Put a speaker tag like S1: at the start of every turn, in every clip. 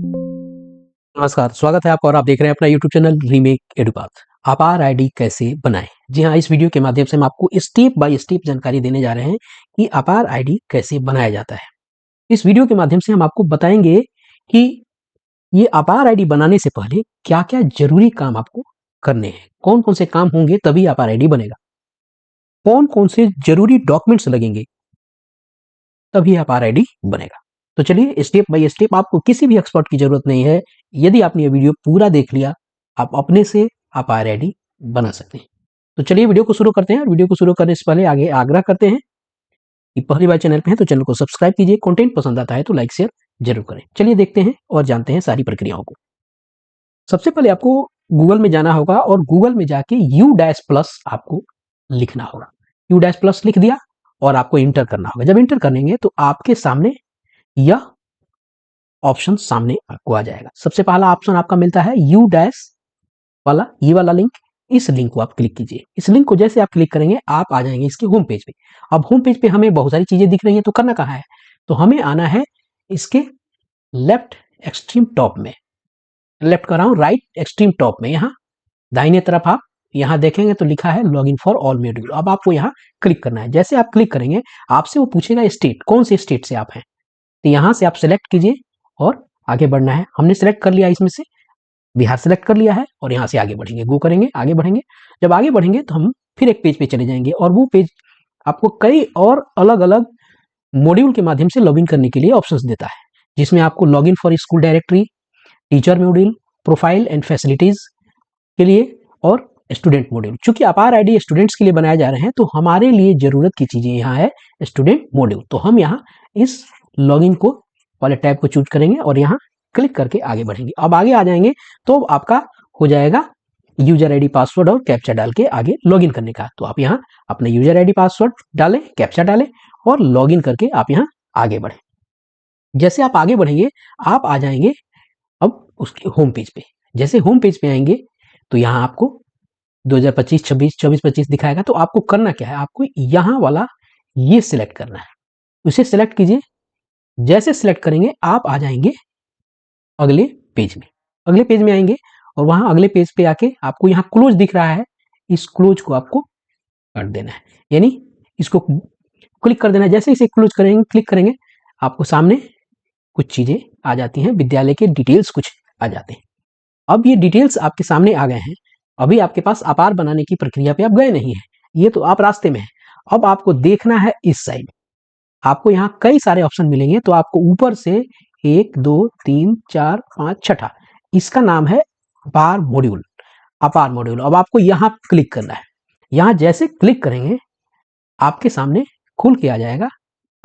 S1: नमस्कार, स्वागत है आपका और आप देख रहे हैं अपना यूट्यूब चैनल रीमेक एडुपाथ। अपार आईडी कैसे बनाएं? जी हाँ, इस वीडियो के माध्यम से हम आपको स्टेप बाय स्टेप जानकारी देने जा रहे हैं कि अपार आईडी कैसे बनाया जाता है। इस वीडियो के माध्यम से हम आपको बताएंगे कि ये अपार आईडी बनाने से पहले क्या-क्या जरूरी काम आपको करने हैं, कौन-कौन से काम होंगे तभी अपार आईडी बनेगा, कौन-कौन से जरूरी डॉक्यूमेंट्स लगेंगे तभी अपार आईडी बनेगा। तो चलिए स्टेप बाय स्टेप, आपको किसी भी एक्सपर्ट की जरूरत नहीं है। यदि आपने ये वीडियो पूरा देख लिया, आप अपने से अपार आईडी बना सकते हैं। तो चलिए वीडियो को शुरू करते हैं। और वीडियो को शुरू करने से पहले आगे आग्रह करते हैं कि पहली बार चैनल पे हैं तो चैनल को सब्सक्राइब कीजिए, कंटेंट पसंद आता है तो लाइक शेयर जरूर करें। चलिए देखते हैं और जानते हैं सारी प्रक्रियाओं को। सबसे पहले आपको गूगल में जाना होगा और गूगल में जाके U-+ आपको लिखना होगा। U-+ लिख दिया और आपको इंटर करना होगा। जब इंटर करेंगे तो आपके सामने यह ऑप्शन सामने आपको आ जाएगा। सबसे पहला ऑप्शन आपका मिलता है U- वाला, ये वाला लिंक। इस लिंक को आप क्लिक कीजिए। इस लिंक को जैसे आप क्लिक करेंगे आप आ जाएंगे इसके होम पेज पे। अब होम पेज पे हमें बहुत सारी चीजें दिख रही हैं, तो करना कहाँ है, तो हमें आना है इसके लेफ्ट एक्सट्रीम टॉप में, लेफ्ट कर रहा हूं, राइट एक्सट्रीम टॉप में, यहाँ दाहिने तरफ आप यहाँ देखेंगे तो लिखा है लॉगिन फॉर ऑल मॉड्यूल। अब आपको यहाँ क्लिक करना है। जैसे आप क्लिक करेंगे आपसे वो पूछेगा स्टेट, कौन से स्टेट से आप हैं, तो यहाँ से आप सिलेक्ट कीजिए और आगे बढ़ना है। हमने सिलेक्ट कर लिया, इसमें से बिहार सेलेक्ट कर लिया है और यहाँ से आगे बढ़ेंगे, गो करेंगे, आगे बढ़ेंगे। जब आगे बढ़ेंगे तो हम फिर एक पेज पे चले जाएंगे और वो पेज आपको कई और अलग अलग मॉड्यूल के माध्यम से लॉगिन करने के लिए ऑप्शंस देता है, जिसमें आपको login for school directory, teacher module, profile and facilities के लिए और स्टूडेंट मॉड्यूल। चूंकि अपार आईडी स्टूडेंट्स के लिए बनाए जा रहे हैं तो हमारे लिए जरूरत की चीजें यहाँ है स्टूडेंट मॉड्यूल। तो हम यहाँ इस लॉगिन को वाले टैब को चूज करेंगे और यहाँ क्लिक करके आगे बढ़ेंगे। अब आगे आ जाएंगे तो आपका हो जाएगा यूजर आईडी, पासवर्ड और कैप्चा डाल के आगे लॉगिन करने का। तो आप यहाँ अपना यूजर आईडी पासवर्ड डालें, कैप्चा डालें और लॉगिन करके आप यहाँ आगे बढ़ें। जैसे आप आगे बढ़ेंगे आप आ जाएंगे अब उसके होम पेज पे। जैसे होम पेज पे आएंगे तो यहाँ आपको 2025, 26, 24, 25 दिखाएगा। तो आपको करना क्या है, आपको यहाँ वाला ये सिलेक्ट करना है, उसे सिलेक्ट कीजिए। जैसे सिलेक्ट करेंगे आप आ जाएंगे अगले पेज में। अगले पेज में आएंगे और वहां अगले पेज पे आके आपको यहाँ क्लोज दिख रहा है, इस क्लोज को आपको कर देना है, यानी इसको क्लिक कर देना है। जैसे इसे क्लोज करेंगे, क्लिक करेंगे, आपको सामने कुछ चीजें आ जाती हैं, विद्यालय के डिटेल्स कुछ आ जाते हैं। अब ये डिटेल्स आपके सामने आ गए हैं। अभी आपके पास अपार बनाने की प्रक्रिया पे आप गए नहीं है, ये तो आप रास्ते में है। अब आपको देखना है इस साइड, आपको यहाँ कई सारे ऑप्शन मिलेंगे। तो आपको ऊपर से 1, 2, 3, 4, 5, छठा, इसका नाम है अपार मॉड्यूल। अपार मॉड्यूल, अब आपको यहाँ क्लिक करना है। यहाँ जैसे क्लिक करेंगे आपके सामने खुल के आ जाएगा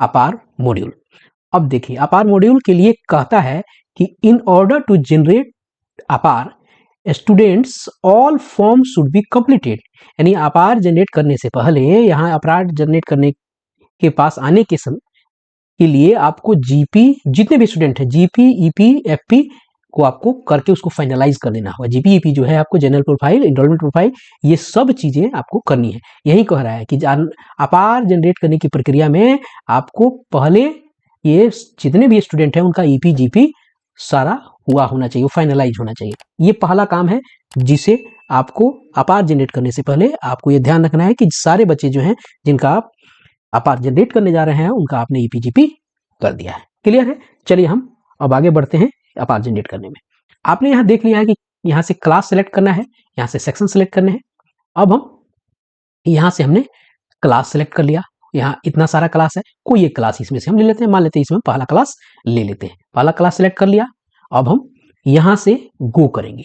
S1: अपार मॉड्यूल। अब देखिए अपार मॉड्यूल के लिए कहता है कि इन ऑर्डर टू जनरेट अपार students all form should be completed, यानी अपार जनरेट करने से पहले, यहाँ अपार जनरेट करने के पास आने के समय के लिए आपको जीपी, जितने भी स्टूडेंट है, जीपी, ईपी, एफपी को आपको करके उसको फाइनलाइज कर देना होगा। जीपी, ईपी जो है आपको जनरल प्रोफाइल, एनरोलमेंट प्रोफाइल, ये सब चीजें आपको करनी है। यही कह रहा है कि अपार जनरेट करने की प्रक्रिया में आपको पहले ये जितने भी स्टूडेंट है उनका ईपी, जीपी सारा हुआ होना चाहिए, फाइनलाइज होना चाहिए। ये पहला काम है जिसे आपको अपार जनरेट करने से पहले आपको ये ध्यान रखना है कि सारे बच्चे जो हैं जिनका आप अपार जनरेट करने जा रहे हैं उनका आपने ईपीजीपी कर दिया है। क्लियर है? चलिए हम अब आगे बढ़ते हैं अपार जनरेट करने में। आपने यहाँ देख लिया है कि यहाँ से क्लास सेलेक्ट करना है, यहाँ से सेक्शन सेलेक्ट करने हैं। अब हम यहाँ से हमने क्लास सेलेक्ट कर लिया, यहाँ इतना सारा क्लास है, कोई एक क्लास इसमें से हम ले लेते हैं। मान लेते हैं इसमें पहला क्लास ले लेते हैं, पहला क्लास सेलेक्ट कर लिया। अब हम यहाँ से गो करेंगे,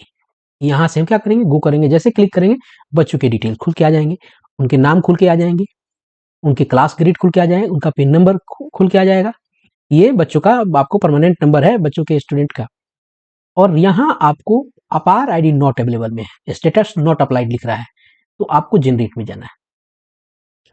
S1: यहाँ से हम क्या करेंगे, गो करेंगे। जैसे क्लिक करेंगे बच्चों के डिटेल खुल के आ जाएंगे, उनके नाम खुल के आ जाएंगे, उनके क्लास ग्रेड खुल के आ जाएगा, उनका पिन नंबर खुल के आ जाएगा। ये बच्चों का आपको परमानेंट नंबर है बच्चों के, स्टूडेंट का। और यहाँ आपको अपार आईडी नॉट अवेलेबल में है, स्टेटस नॉट अप्लाइड लिख रहा है, तो आपको जनरेट में जाना है।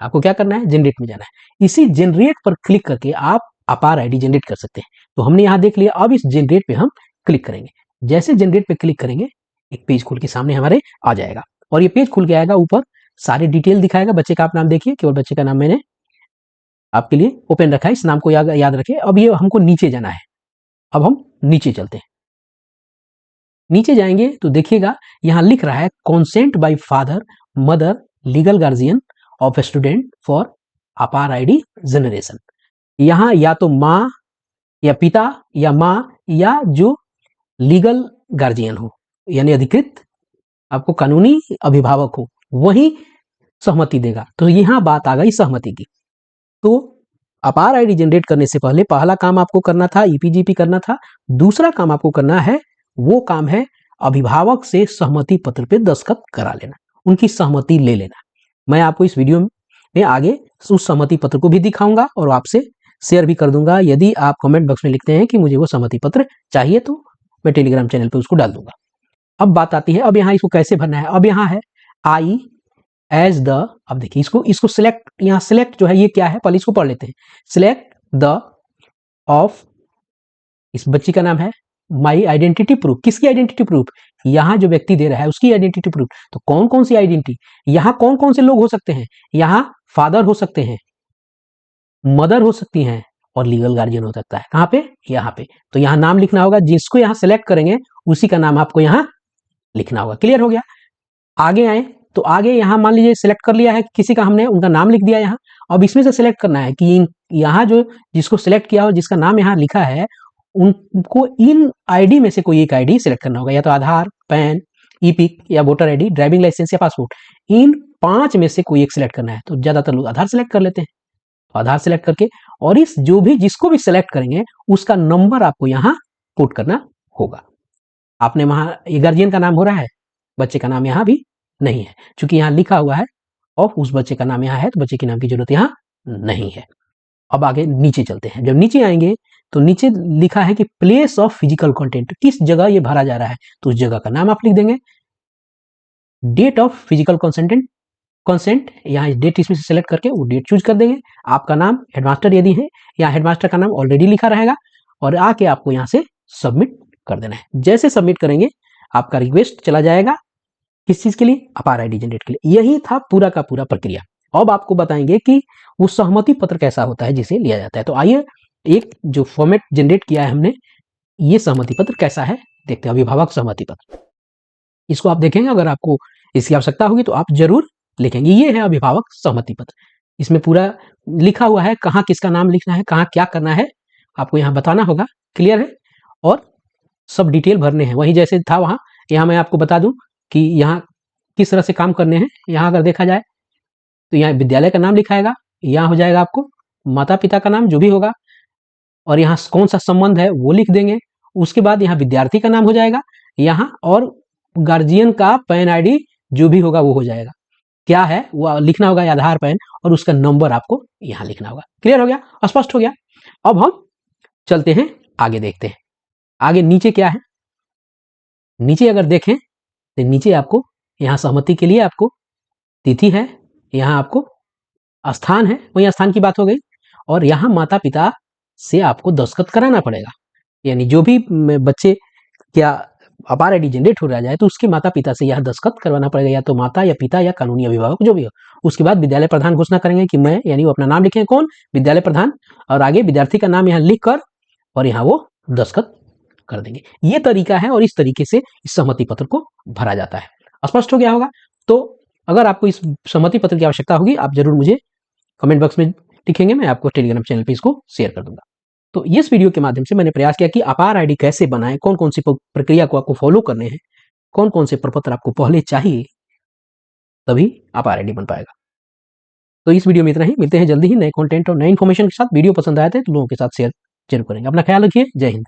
S1: आपको क्या करना है, जनरेट में जाना है। इसी जनरेट पर क्लिक करके आप अपार आईडी जनरेट कर सकते हैं। तो हमने यहाँ देख लिया, अब इस जनरेट पे हम क्लिक करेंगे। जैसे जनरेट पे क्लिक करेंगे एक पेज खुल के सामने हमारे आ जाएगा और ये पेज खुल के आएगा, ऊपर सारे डिटेल दिखाएगा। बच्चे का आप नाम देखिए, केवल बच्चे का नाम मैंने आपके लिए ओपन रखा है, इस नाम को याद रखें। अब ये हमको नीचे जाना है, अब हम नीचे चलते हैं। नीचे जाएंगे तो देखिएगा यहाँ लिख रहा है consent by father mother legal guardian of student for APAAR ID generation. यहाँ या तो माँ या पिता या माँ या जो लीगल गार्जियन हो यानी अधिकृत आपको कानूनी अभिभावक हो वही सहमति देगा। तो यहाँ बात आ गई सहमति की। तो अपार आईडी जनरेट करने से पहले पहला काम आपको करना था ईपीजीपी करना था, दूसरा काम आपको करना है वो काम है अभिभावक से सहमति पत्र पे दस्तखत करा लेना, उनकी सहमति ले लेना। मैं आपको इस वीडियो में आगे उस सहमति पत्र को भी दिखाऊंगा और आपसे शेयर भी कर दूंगा। यदि आप कमेंट बॉक्स में लिखते हैं कि मुझे वो सहमति पत्र चाहिए तो मैं टेलीग्राम चैनल पे उसको डाल दूंगा। अब बात आती है अब यहाँ इसको कैसे भरना है। अब यहाँ है आई एज द, अब देखिए इसको सिलेक्ट, यहाँ सिलेक्ट जो है ये क्या है पहले इसको पढ़ लेते हैं। सिलेक्ट द ऑफ, इस बच्ची का नाम है माई आइडेंटिटी प्रूफ। किसकी आइडेंटिटी प्रूफ? यहाँ जो व्यक्ति दे रहा है उसकी आइडेंटिटी प्रूफ। तो कौन कौन सी आइडेंटिटी, यहाँ कौन कौन से लोग हो सकते हैं? यहाँ फादर हो सकते हैं, मदर हो सकती हैं और लीगल गार्जियन हो सकता है। कहाँ पे? यहाँ पे। तो यहाँ नाम लिखना होगा, जिसको यहाँ सेलेक्ट करेंगे उसी का नाम आपको यहाँ लिखना होगा। क्लियर हो गया? आगे आए तो आगे यहाँ मान लीजिए सिलेक्ट कर लिया है किसी का, हमने उनका नाम लिख दिया यहाँ। अब इसमें से सिलेक्ट करना है कि यहाँ जो जिसको सिलेक्ट किया हो जिसका नाम यहाँ लिखा है उनको इन आईडी में से कोई एक आईडी सिलेक्ट करना होगा, या तो आधार, पैन, ईपिक या वोटर आईडी, ड्राइविंग लाइसेंस या पासपोर्ट। इन 5 में से कोई एक सिलेक्ट करना है। तो ज्यादातर लोग आधार सिलेक्ट कर लेते हैं। तो आधार सिलेक्ट करके और इस जो भी जिसको भी सिलेक्ट करेंगे उसका नंबर आपको यहाँ पुट करना होगा। आपने वहां ये गार्जियन का नाम हो रहा है, बच्चे का नाम यहाँ भी नहीं है, क्योंकि यहाँ लिखा हुआ है और उस बच्चे का नाम यहाँ है तो बच्चे के नाम की जरूरत यहाँ नहीं है। अब आगे नीचे चलते हैं। जब नीचे आएंगे तो नीचे लिखा है कि प्लेस ऑफ फिजिकल कंटेंट, किस जगह ये भरा जा रहा है तो उस जगह का नाम आप लिख देंगे। डेट ऑफ फिजिकल कंसेंट यहाँ डेट इसमें से सेलेक्ट करके वो डेट चूज कर देंगे। आपका नाम हेडमास्टर यदि है या हेडमास्टर का नाम ऑलरेडी लिखा रहेगा और आके आपको यहाँ से सबमिट कर देना है। जैसे सबमिट करेंगे आपका रिक्वेस्ट चला जाएगा किस चीज के लिए? अपार आईडी जनरेट के लिए। यही था पूरा का पूरा प्रक्रिया। अब आपको बताएंगे कि वो सहमति पत्र कैसा होता है जिसे लिया जाता है। तो आइए एक जो फॉर्मेट जनरेट किया है हमने, ये सहमति पत्र कैसा है देखते हैं। अभिभावक सहमति पत्र, इसको आप देखेंगे, अगर आपको इसकी आवश्यकता होगी तो आप जरूर लिखेंगे। ये है अभिभावक सहमति पत्र। इसमें पूरा लिखा हुआ है कहाँ किसका नाम लिखना है, कहाँ क्या करना है आपको यहाँ बताना होगा। क्लियर है? और सब डिटेल भरने हैं वही जैसे था वहां। यहाँ मैं आपको बता दूं कि यहाँ किस तरह से काम करने हैं। यहाँ अगर देखा जाए तो यहाँ विद्यालय का नाम लिखाएगा, यहाँ हो जाएगा आपको माता पिता का नाम जो भी होगा और यहाँ कौन सा संबंध है वो लिख देंगे। उसके बाद यहाँ विद्यार्थी का नाम हो जाएगा यहाँ, और गार्जियन का पैन आईडी जो भी होगा वो हो जाएगा। क्या है वो लिखना होगा, आधार पैन, और उसका नंबर आपको यहाँ लिखना होगा। क्लियर हो गया? स्पष्ट हो गया? अब हम चलते हैं आगे, देखते हैं आगे नीचे क्या है। नीचे अगर देखें तो नीचे आपको यहाँ सहमति के लिए आपको तिथि है, यहाँ आपको स्थान है, वही स्थान की बात हो गई, और यहाँ माता पिता से आपको दस्तखत कराना पड़ेगा। यानी जो भी बच्चे क्या अपार आईडी जनरेट हो रहा जाए तो उसके माता पिता से यह दस्तखत करवाना पड़ेगा, या तो माता या पिता या कानूनी अभिभावक जो भी हो। उसके बाद विद्यालय प्रधान घोषणा करेंगे कि मैं, यानी वो अपना नाम लिखेंगे कौन, विद्यालय प्रधान, और आगे विद्यार्थी का नाम यहाँ लिख कर और यहाँ वो दस्तखत कर देंगे। ये तरीका है और इस तरीके से इस सहमति पत्र को भरा जाता है। स्पष्ट हो गया होगा? तो अगर आपको इस सहमति पत्र की आवश्यकता होगी आप जरूर मुझे कमेंट बॉक्स में लिखेंगे, मैं आपको टेलीग्राम चैनल पे इसको शेयर कर दूंगा। तो इस वीडियो के माध्यम से मैंने प्रयास किया कि अपार आईडी कैसे बनाएं, कौन कौन सी प्रक्रिया को आपको फॉलो करने हैं, कौन कौन से प्रपत्र आपको पहले चाहिए, तभी अपार आईडी बन पाएगा। तो इस वीडियो में इतना ही, मिलते हैं जल्दी ही नए कंटेंट और नई इन्फॉर्मेशन के साथ। वीडियो पसंद आए थे तो लोगों के साथ शेयर जरूर करेंगे। अपना ख्याल रखिए। जय हिंद।